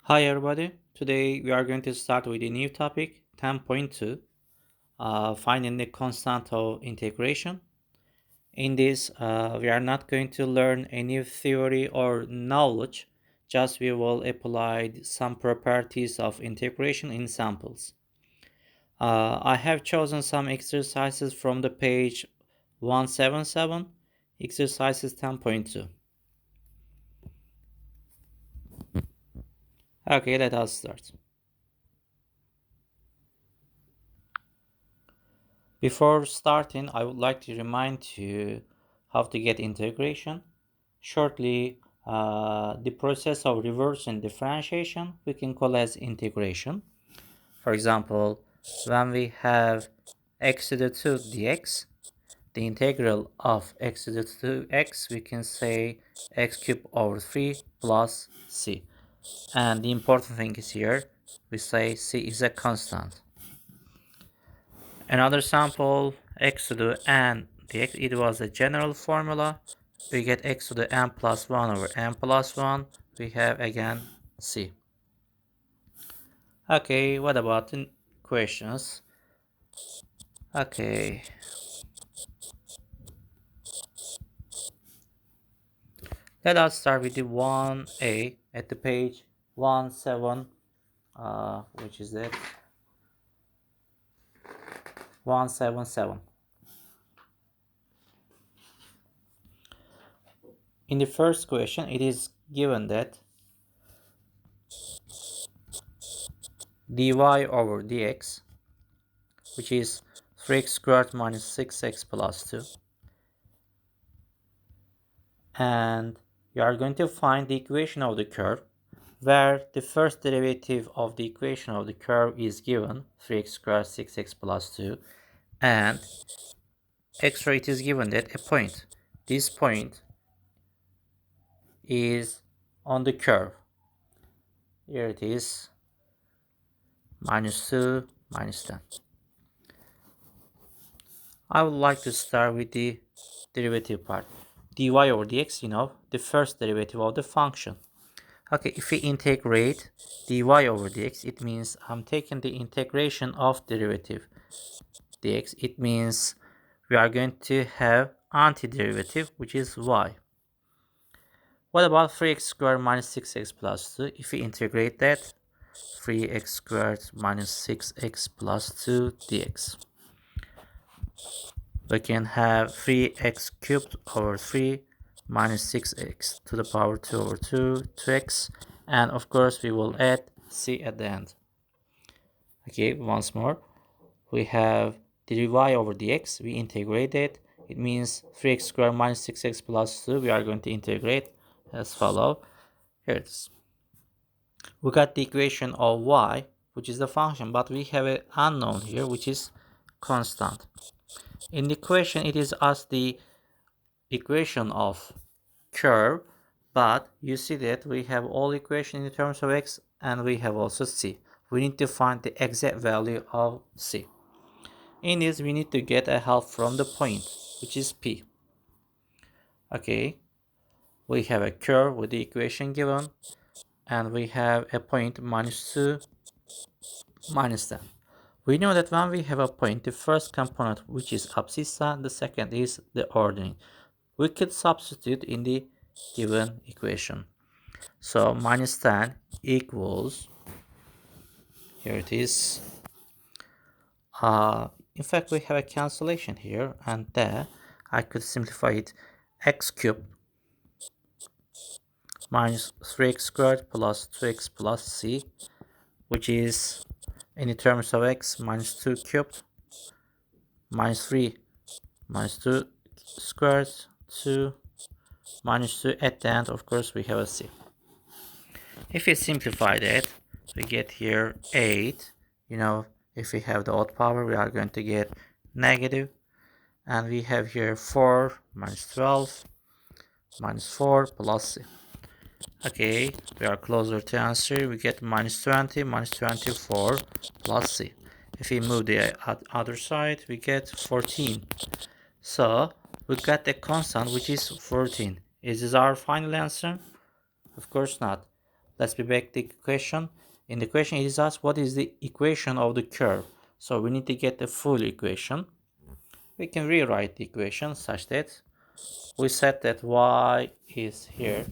Hi everybody. Today we are going to start with a new topic 10.2, finding the constant of integration. In this, we are not going to learn any theory or knowledge, just we will apply some properties of integration in samples. I have chosen some exercises from the page 177, exercises 10.2. Okay, let us start. Before starting, I would like to remind you how to get integration. Shortly, the process of reversing differentiation we can call as integration. For example, when we have x to the 2 dx, the integral of x to the 2x, we can say x cubed over 3 plus c. And the important thing is here, we say c is a constant. Another sample, x to the n dx, it was a general formula. We get x to the n plus 1 over n plus 1. We have again c. Okay, what about the questions? Okay, let us start with the 1a at the page 17, which is it? 177. In the first question, it is given that dy over dx, which is 3x squared minus 6x plus 2, and you are going to find the equation of the curve where the first derivative of the equation of the curve is given 3x squared 6x plus 2, and x rate is given at a point. This point is on the curve. Here it is, minus 2, minus 10. I would like to start with the derivative part. dy over dx, the first derivative of the function. Okay, if we integrate dy over dx, it means I'm taking the integration of derivative dx. It means we are going to have antiderivative, which is y. What about 3x squared minus 6x plus 2? If we integrate that, 3x squared minus 6x plus 2 dx. We can have 3x cubed over 3 minus 6x to the power 2 over 2, 2x, and of course we will add c at the end. Okay, once more, we have the dy over dx, we integrate it. It means 3x squared minus 6x plus 2, we are going to integrate as follow. Here it is. We got the equation of y, which is the function, but we have an unknown here, which is constant. In the question, it is asked the equation of curve, but you see that we have all equations in terms of x and we have also c. We need to find the exact value of c. In this, we need to get a help from the point, which is p. Okay, we have a curve with the equation given, and we have a point minus 2, minus 10. We know that when we have a point, the first component, which is abscissa, the second is the ordinate. We could substitute in the given equation. So minus 10 equals, here it is. In fact, we have a cancellation here, and there I could simplify it, x cubed minus 3x squared plus 2x plus c, which is in the terms of x minus 2 cubed minus 3 minus 2 squared 2 minus 2 at the end. Of course, we have a c. If we simplify that, we get here 8. If we have the odd power, we are going to get negative. And we have here 4 minus 12 minus 4 plus c. Okay, we are closer to answer. We get minus 20 minus 24 plus c. If we move the other side, we get 14. So we got a constant which is 14. Is this our final answer? Of course not. let's be back to the question. In the question it is asked what is the equation of the curve. So we need to get the full equation. We can rewrite the equation such that we set that y is here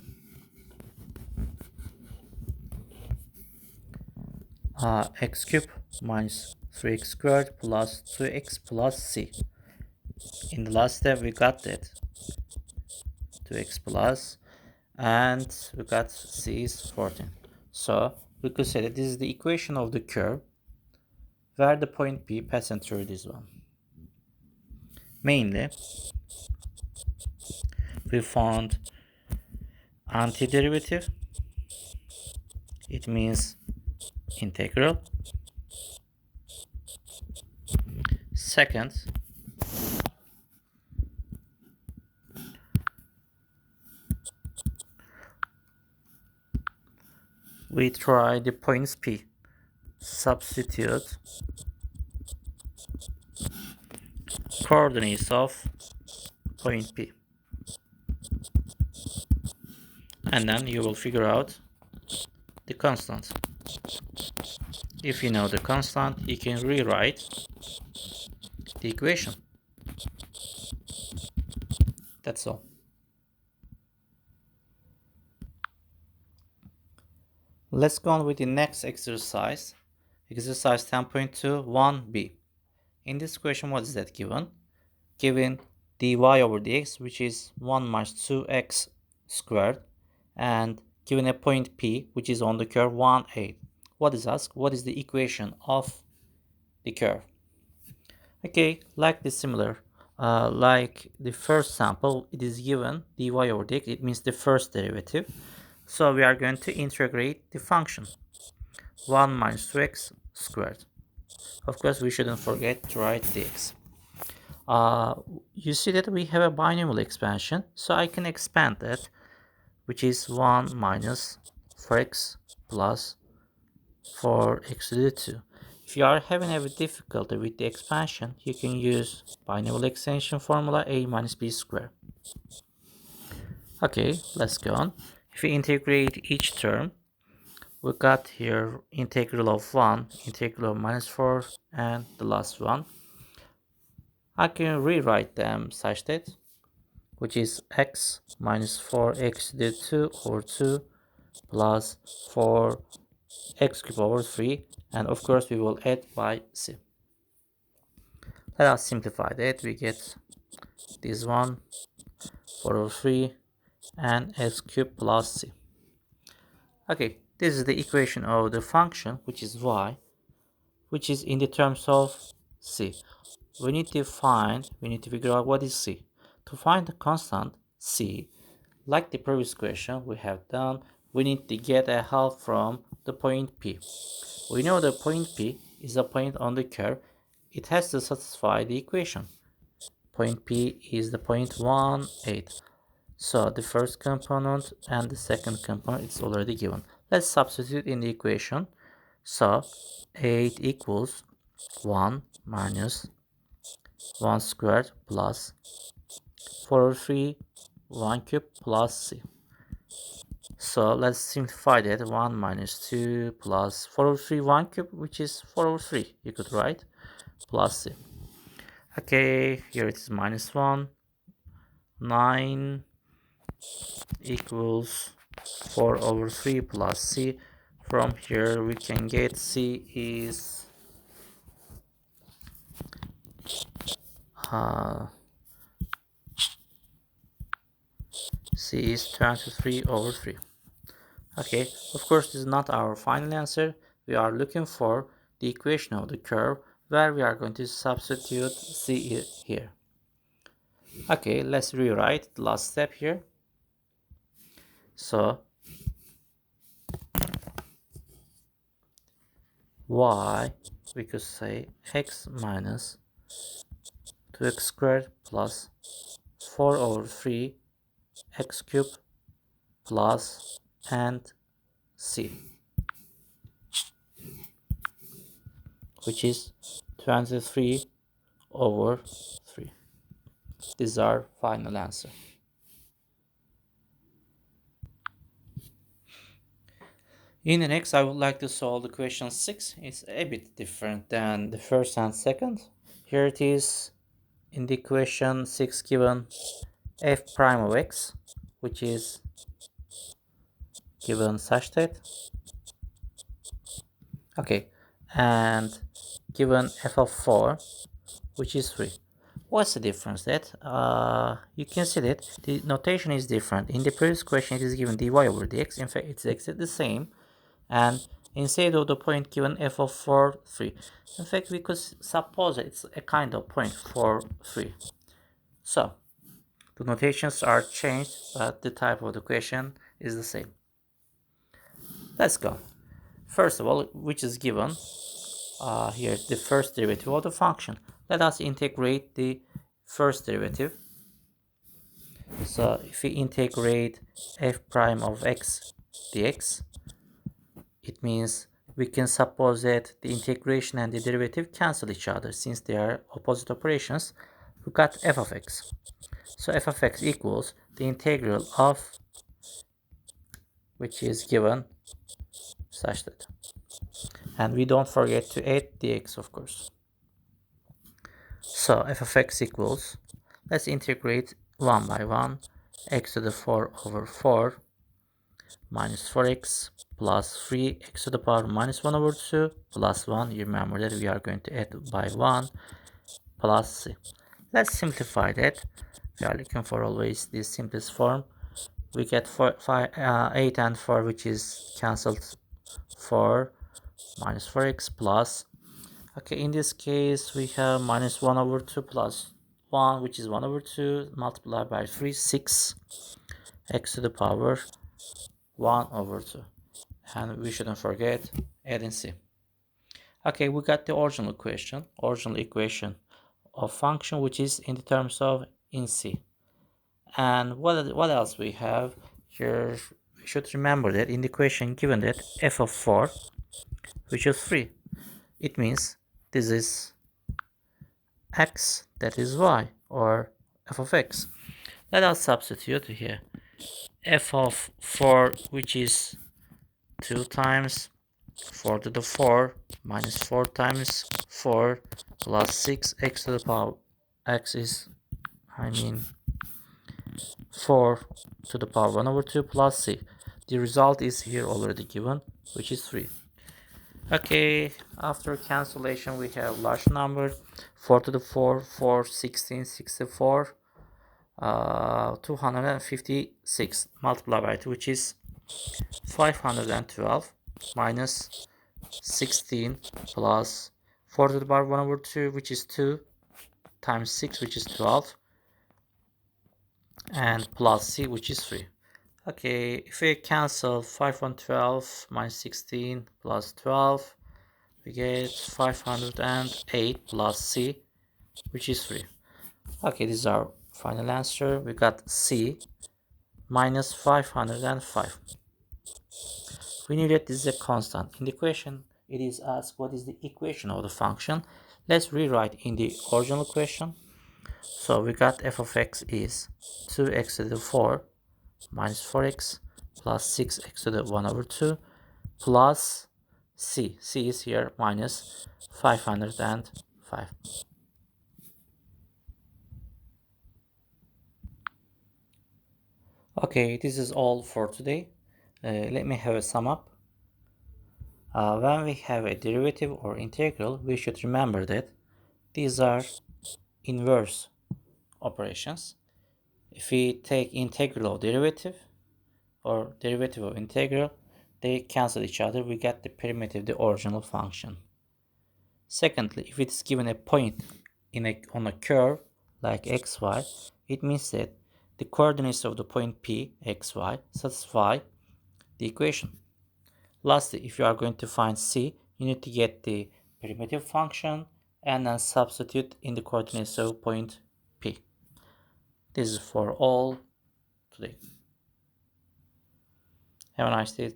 x cubed minus 3x squared plus 2x plus c. In the last step we got that 2x plus, and we got c is 14. So we could say that this is the equation of the curve where the point P passes through this one. Mainly we found antiderivative, it means integral. Second, we try the points P, substitute coordinates of point P, and then you will figure out the constant. If you know the constant, you can rewrite the equation. That's all. Let's go on with the next exercise. Exercise 10.2 1b. In this question, what is that given? Given dy over dx, which is 1 minus 2x squared, and given a point P, which is on the curve 1, 8. What is asked? What is the equation of the curve? Okay, like the similar, like the first sample, it is given dy over dx, it means the first derivative. So we are going to integrate the function 1 minus 2x squared. Of course, we shouldn't forget to write dx. You see that we have a binomial expansion, so I can expand that, which is 1 minus 4x plus 4x to the 2. If you are having a difficulty with the expansion, you can use binomial extension formula a minus b squared. Okay, let's go on. If we integrate each term, we got here integral of 1, integral of minus 4, and the last one. I can rewrite them such that, which is x minus 4x to the 2 over 2 plus 4x cubed over 3, and of course we will add by c. Let us simplify that. We get this one 4 over 3 and x cubed plus c. Okay, this is the equation of the function, which is y, which is in the terms of c. We need to figure out what is c. To find the constant c, like the previous question we have done, we need to get a help from the point P. We know the point P is a point on the curve. It has to satisfy the equation. Point P is the point 1, 8. So the first component and the second component is already given. Let's substitute in the equation. So 8 equals 1 minus 1 squared plus 4 over 3, 1 cubed plus c. So let's simplify that. 1 minus 2 plus 4 over 3, 1 cubed, which is 4 over 3. You could write plus c. Okay, here it is minus 1. 9 equals 4 over 3 plus c. From here we can get c is c is 23 over 3. Okay, of course this is not our final answer. We are looking for the equation of the curve where we are going to substitute c here. Okay, let's rewrite the last step here. So y, we could say x minus 2x squared plus 4 over 3 x cubed plus and c, which is 23 over 3. This is our final answer. In the next, I would like to solve the question 6. It's a bit different than the first and second. Here it is in the question 6 given f prime of x, which is given such that, okay, and given f of 4, which is 3. What's the difference? That you can see that the notation is different. In the previous question, it is given dy over dx. In fact, it's exactly the same. And instead of the point given f of 4, 3. In fact, we could suppose that it's a kind of point 4, 3. So, the notations are changed, but the type of the question is the same. Let's go. First of all, which is given here, the first derivative of the function. Let us integrate the first derivative. So if we integrate f prime of x dx, it means we can suppose that the integration and the derivative cancel each other. Since they are opposite operations, we got f of x. So f of x equals the integral of, which is given such that. And we don't forget to add dx, of course. So f of x equals, let's integrate 1 by 1, x to the 4 over 4 minus 4x plus 3 x to the power minus 1 over 2 plus 1. You remember that we are going to add by 1 plus c. Let's simplify that. We are looking for always the simplest form. We get 8 and 4, which is cancelled, 4 minus 4x plus, okay, in this case we have minus 1 over 2 plus 1, which is 1 over 2 multiplied by 3, 6 x to the power 1 over 2. And we shouldn't forget adding c. Okay, we got the original equation of function, which is in the terms of in c. And what else we have here? We should remember that in the equation given that f of 4, which is 3, it means this is x, that is y, or f of x. Let us substitute here f of 4, which is 2 times 4 to the 4 minus 4 times 4 plus 6 x to the power x is, 4 to the power 1 over 2 plus c. The result is here already given, which is 3. Okay, after cancellation we have large number, 4 to the 4, 4, 16, 64, 256 multiplied by 2, which is 512 minus 16 plus 4 to the power 1 over 2, which is 2 times 6, which is 12, and plus c, which is 3. Okay, if we cancel 512 minus 16 plus 12, we get 508 plus c, which is 3. Okay, this is our final answer. We got c minus 505. We knew that this is a constant. In the question, it is asked what is the equation of the function. Let's rewrite in the original question. So we got f of x is 2x to the 4 minus 4x plus 6x to the 1 over 2 plus c. C is here minus 505. Okay, this is all for today. Let me have a sum up. When we have a derivative or integral, we should remember that these are inverse operations. If we take integral of derivative or derivative of integral, they cancel each other. We get the primitive, the original function. Secondly, if it's given a point on a curve like xy, it means that the coordinates of the point P, xy, satisfy the equation. Lastly, if you are going to find c, you need to get the primitive function and then substitute in the coordinates of point P. This is for all today. Have a nice day.